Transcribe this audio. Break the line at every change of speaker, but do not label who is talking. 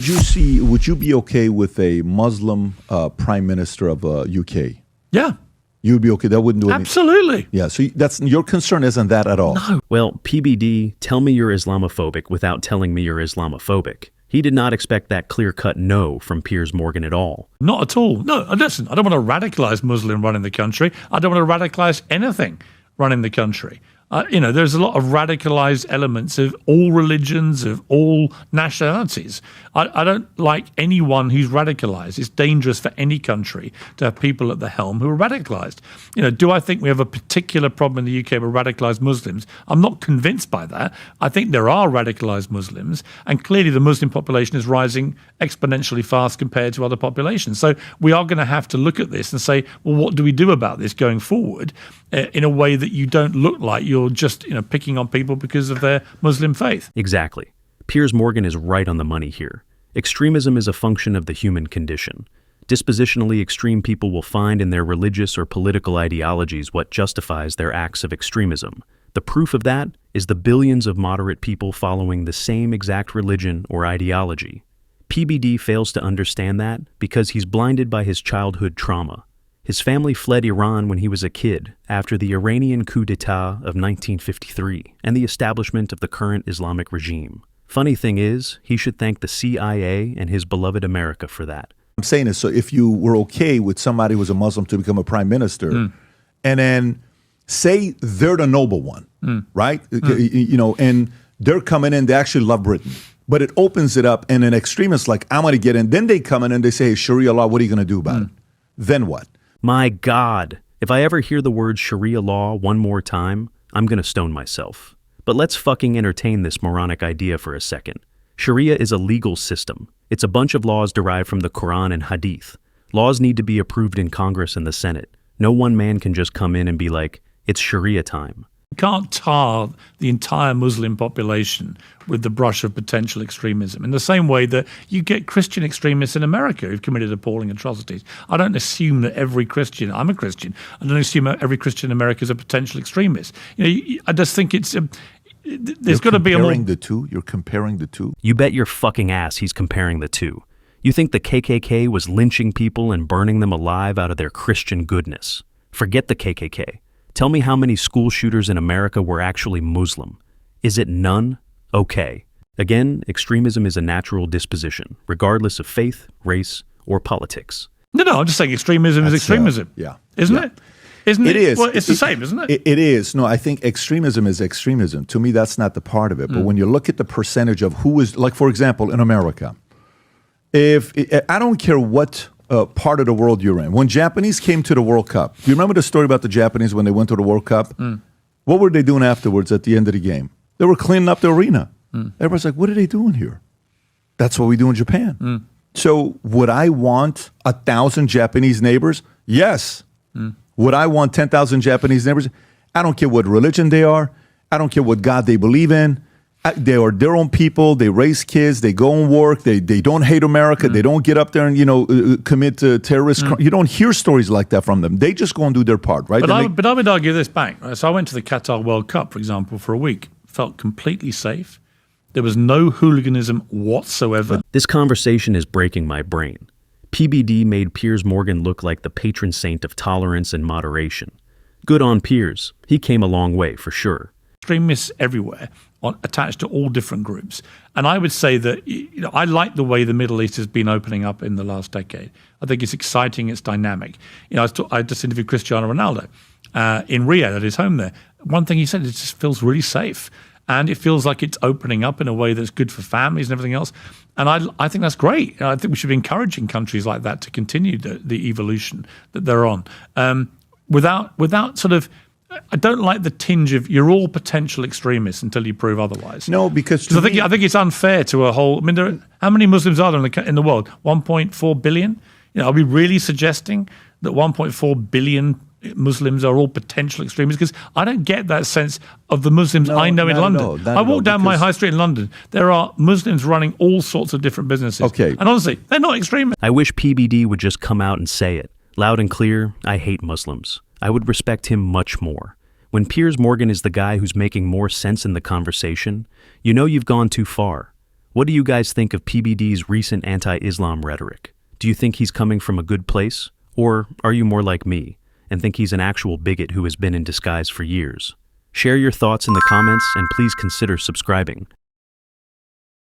Would you be okay with a Muslim prime minister of UK?
Yeah.
You'd be okay. That wouldn't do anything.
Absolutely.
Yeah. So that's your concern isn't that at all.
No.
Well, PBD, tell me you're Islamophobic without telling me you're Islamophobic. He did not expect that clear-cut no from Piers Morgan at all.
Not at all. No, listen, I don't want a radicalized Muslim running the country. I don't want to radicalize anything running the country. There's a lot of radicalized elements of all religions, of all nationalities. I don't like anyone who's radicalized. It's dangerous for any country to have people at the helm who are radicalized. Do I think we have a particular problem in the UK with radicalized Muslims? I'm not convinced by that. I think there are radicalized Muslims, and clearly the Muslim population is rising exponentially fast compared to other populations. So we are going to have to look at this and say, well, what do we do about this going forward in a way that you don't look like you're just picking on people because of their Muslim faith?
Exactly. Piers Morgan is right on the money here. Extremism is a function of the human condition. Dispositionally extreme people will find in their religious or political ideologies what justifies their acts of extremism. The proof of that is the billions of moderate people following the same exact religion or ideology. PBD fails to understand that because he's blinded by his childhood trauma. His family fled Iran when he was a kid after the Iranian coup d'etat of 1953 and the establishment of the current Islamic regime. Funny thing is, he should thank the CIA and his beloved America for that.
I'm saying this, so if you were okay with somebody who's a Muslim to become a prime minister, and then say they're the noble one, right? And they're coming in, they actually love Britain. But it opens it up, and an extremist like, I'm going to get in. Then they come in and they say, hey, Sharia law, what are you going to do about it? Then what?
My God, if I ever hear the word Sharia law one more time, I'm going to stone myself. But let's fucking entertain this moronic idea for a second. Sharia is a legal system. It's a bunch of laws derived from the Quran and Hadith. Laws need to be approved in Congress and the Senate. No one man can just come in and be like, it's Sharia time.
You can't tar the entire Muslim population with the brush of potential extremism in the same way that you get Christian extremists in America who've committed appalling atrocities. I don't assume that every Christian, I'm a Christian, I don't assume every Christian in America is a potential extremist. I just think it's, there's got to be a more...
You're comparing the two?
You bet your fucking ass he's comparing the two. You think the KKK was lynching people and burning them alive out of their Christian goodness. Forget the KKK. Tell me how many school shooters in America were actually Muslim. Is it none? Okay. Again, extremism is a natural disposition, regardless of faith, race, or politics.
No, I'm just saying extremism is extremism.
Yeah.
Isn't it? Isn't it?
It is.
Well, it's the same, isn't it?
It is. No, I think extremism is extremism. To me, that's not the part of it. But when you look at the percentage of who is, like, for example, in America, I don't care what part of the world you're in. When Japanese came to the World Cup, do you remember the story about the Japanese when they went to the World Cup? What were they doing afterwards at the end of the game? They were cleaning up the arena. Everybody's like, what are they doing here? That's what we do in Japan. So would I want 1,000 Japanese neighbors? Yes. Would I want 10,000 Japanese neighbors? I don't care what religion they are. I don't care what God they believe in. They are their own people. They raise kids. They go and work. They don't hate America. They don't get up there and commit terrorist crime. You don't hear stories like that from them. They just go and do their part, right?
But I would argue this back. Right? So I went to the Qatar World Cup, for example, for a week. Felt completely safe. There was no hooliganism whatsoever.
This conversation is breaking my brain. PBD made Piers Morgan look like the patron saint of tolerance and moderation. Good on Piers. He came a long way, for sure.
Extremists everywhere, attached to all different groups. And I would say that I like the way the Middle East has been opening up in the last decade. I think it's exciting, it's dynamic. I just interviewed Cristiano Ronaldo in Riyadh at his home there. One thing he said, it just feels really safe. And it feels like it's opening up in a way that's good for families and everything else. And I think that's great. I think we should be encouraging countries like that to continue the evolution that they're on. Without sort of, I don't like the tinge of you're all potential extremists until you prove otherwise.
No, because
I think it's unfair to a whole. I mean, how many Muslims are there in the world? 1.4 billion. Are we really suggesting that 1.4 billion Muslims are all potential extremists? Because I don't get that sense of the Muslims I know in London. I walk down my high street in London. There are Muslims running all sorts of different businesses.
Okay.
And honestly, they're not extremists.
I wish PBD would just come out and say it. Loud and clear, I hate Muslims. I would respect him much more. When Piers Morgan is the guy who's making more sense in the conversation, you know you've gone too far. What do you guys think of PBD's recent anti-Islam rhetoric? Do you think he's coming from a good place? Or are you more like me and think he's an actual bigot who has been in disguise for years? Share your thoughts in the comments and please consider subscribing.